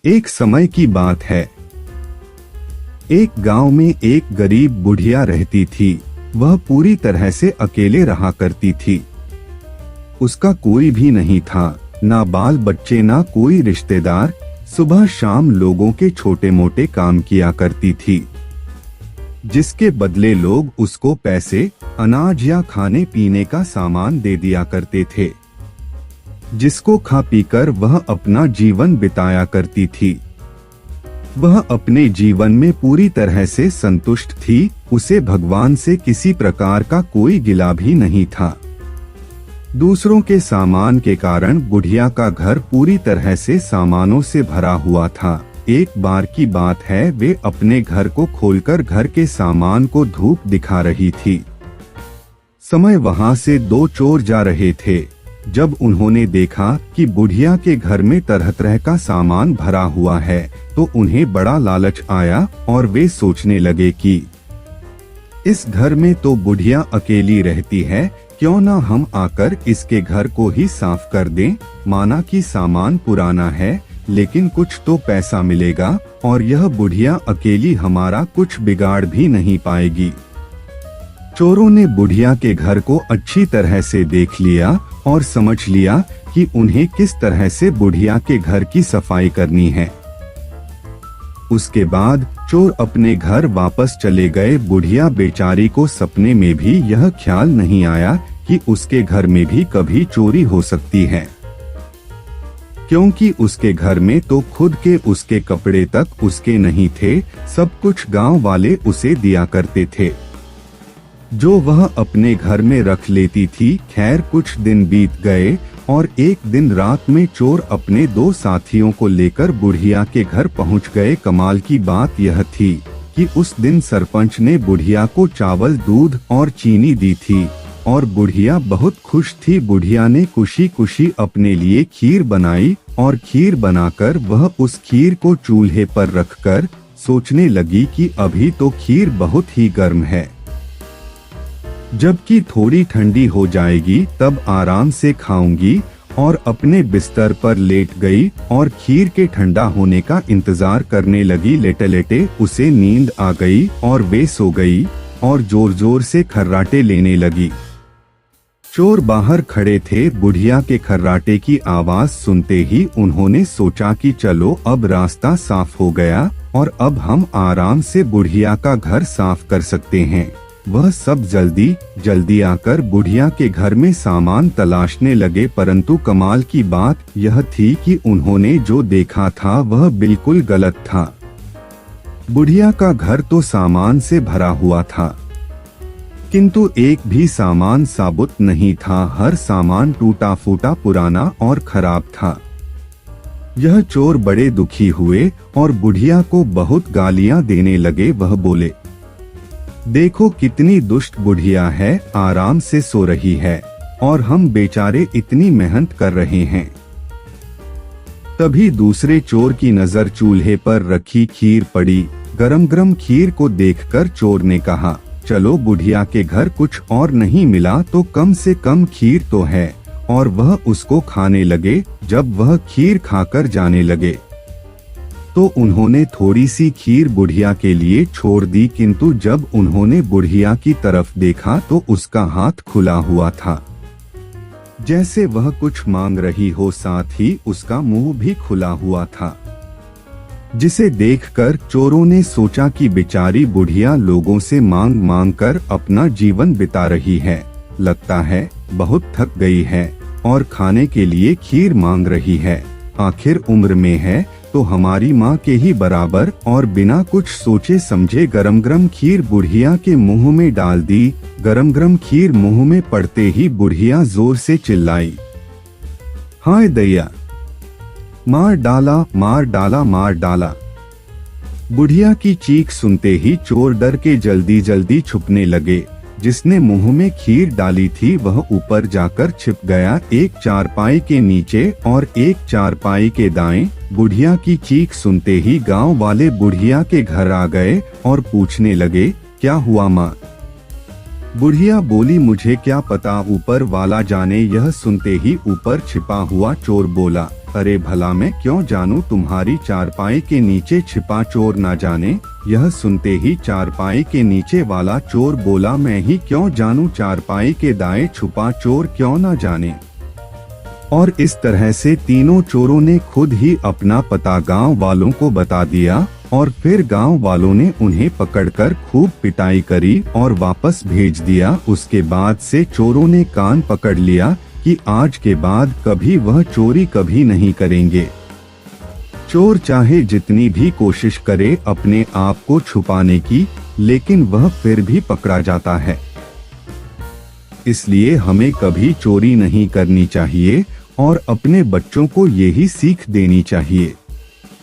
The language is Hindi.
एक समय की बात है। एक गांव में एक गरीब बुढ़िया रहती थी। वह पूरी तरह से अकेले रहा करती थी। उसका कोई भी नहीं था, ना बाल बच्चे ना कोई रिश्तेदार। सुबह शाम लोगों के छोटे मोटे काम किया करती थी, जिसके बदले लोग उसको पैसे, अनाज या खाने पीने का सामान दे दिया करते थे, जिसको खा पीकर वह अपना जीवन बिताया करती थी। वह अपने जीवन में पूरी तरह से संतुष्ट थी। उसे भगवान से किसी प्रकार का कोई गिला भी नहीं था। दूसरों के सामान के कारण बुढ़िया का घर पूरी तरह से सामानों से भरा हुआ था। एक बार की बात है, वे अपने घर को खोलकर घर के सामान को धूप दिखा रही थी। समय वहां से दो चोर जा रहे थे। जब उन्होंने देखा कि बुढ़िया के घर में तरह तरह का सामान भरा हुआ है, तो उन्हें बड़ा लालच आया और वे सोचने लगे कि इस घर में तो बुढ़िया अकेली रहती है, क्यों ना हम आकर इसके घर को ही साफ कर दें। माना कि सामान पुराना है, लेकिन कुछ तो पैसा मिलेगा और यह बुढ़िया अकेली हमारा कुछ बिगाड़ भी नहीं पाएगी। चोरों ने बुढ़िया के घर को अच्छी तरह से देख लिया और समझ लिया कि उन्हें किस तरह से बुढ़िया के घर की सफाई करनी है। उसके बाद चोर अपने घर वापस चले गए। बुढ़िया बेचारी को सपने में भी यह ख्याल नहीं आया कि उसके घर में भी कभी चोरी हो सकती है, क्योंकि उसके घर में तो खुद के उसके कपड़े तक उसके नहीं थे। सब कुछ गांव वाले उसे दिया करते थे, जो वह अपने घर में रख लेती थी। खैर कुछ दिन बीत गए और एक दिन रात में चोर अपने दो साथियों को लेकर बुढ़िया के घर पहुंच गए। कमाल की बात यह थी कि उस दिन सरपंच ने बुढ़िया को चावल, दूध और चीनी दी थी और बुढ़िया बहुत खुश थी। बुढ़िया ने खुशी खुशी अपने लिए खीर बनाई और खीर बनाकर वह उस खीर को चूल्हे पर रखकर सोचने लगी कि अभी तो खीर बहुत ही गर्म है, जबकि थोड़ी ठंडी हो जाएगी तब आराम से खाऊंगी। और अपने बिस्तर पर लेट गई और खीर के ठंडा होने का इंतजार करने लगी। लेटे लेटे उसे नींद आ गई और वे सो गई और जोर जोर से खर्राटे लेने लगी। चोर बाहर खड़े थे। बुढ़िया के खर्राटे की आवाज सुनते ही उन्होंने सोचा कि चलो अब रास्ता साफ हो गया और अब हम आराम से बुढ़िया का घर साफ कर सकते हैं। वह सब जल्दी जल्दी आकर बुढ़िया के घर में सामान तलाशने लगे, परंतु कमाल की बात यह थी कि उन्होंने जो देखा था वह बिल्कुल गलत था। बुढ़िया का घर तो सामान से भरा हुआ था, किंतु एक भी सामान साबुत नहीं था। हर सामान टूटा फूटा, पुराना और खराब था। यह चोर बड़े दुखी हुए और बुढ़िया को बहुत गालियां देने लगे। वह बोले, देखो कितनी दुष्ट बुढ़िया है, आराम से सो रही है और हम बेचारे इतनी मेहनत कर रहे हैं। तभी दूसरे चोर की नजर चूल्हे पर रखी खीर पड़ी। गरम गरम खीर को देखकर चोर ने कहा, चलो बुढ़िया के घर कुछ और नहीं मिला तो कम से कम खीर तो है, और वह उसको खाने लगे। जब वह खीर खाकर जाने लगे तो उन्होंने थोड़ी सी खीर बुढ़िया के लिए छोड़ दी, किंतु जब उन्होंने बुढ़िया की तरफ देखा तो उसका हाथ खुला हुआ था, जैसे वह कुछ मांग रही हो। साथ ही उसका मुंह भी खुला हुआ था, जिसे देखकर चोरों ने सोचा कि बेचारी बुढ़िया लोगों से मांग मांग कर अपना जीवन बिता रही है, लगता है बहुत थक गई है और खाने के लिए खीर मांग रही है। आखिर उम्र में है तो हमारी माँ के ही बराबर। और बिना कुछ सोचे समझे गरम गरम खीर बुढ़िया के मुंह में डाल दी। गरम गरम खीर मुंह में पड़ते ही बुढ़िया जोर से चिल्लाई, हाय दैया, मार डाला मार डाला मार डाला। बुढ़िया की चीख सुनते ही चोर डर के जल्दी जल्दी छुपने लगे। जिसने मुंह में खीर डाली थी वह ऊपर जाकर छिप गया, एक चारपाई के नीचे और एक चारपाई के दाएं। बुढ़िया की चीख सुनते ही गांव वाले बुढ़िया के घर आ गए और पूछने लगे, क्या हुआ माँ? बुढ़िया बोली, मुझे क्या पता, ऊपर वाला जाने। यह सुनते ही ऊपर छिपा हुआ चोर बोला, अरे भला मैं क्यों जानूं, तुम्हारी चारपाई के नीचे छिपा चोर ना जाने। यह सुनते ही चारपाई के नीचे वाला चोर बोला, मैं ही क्यों जानूं, चारपाई के दाएं छुपा चोर क्यों ना जाने। और इस तरह से तीनों चोरों ने खुद ही अपना पता गांव वालों को बता दिया और फिर गांव वालों ने उन्हें पकड़कर खूब पिटाई करी और वापस भेज दिया। उसके बाद से चोरों ने कान पकड़ लिया कि आज के बाद कभी वह चोरी कभी नहीं करेंगे। चोर चाहे जितनी भी कोशिश करे अपने आप को छुपाने की, लेकिन वह फिर भी पकड़ा जाता है। इसलिए हमें कभी चोरी नहीं करनी चाहिए और अपने बच्चों को यही सीख देनी चाहिए।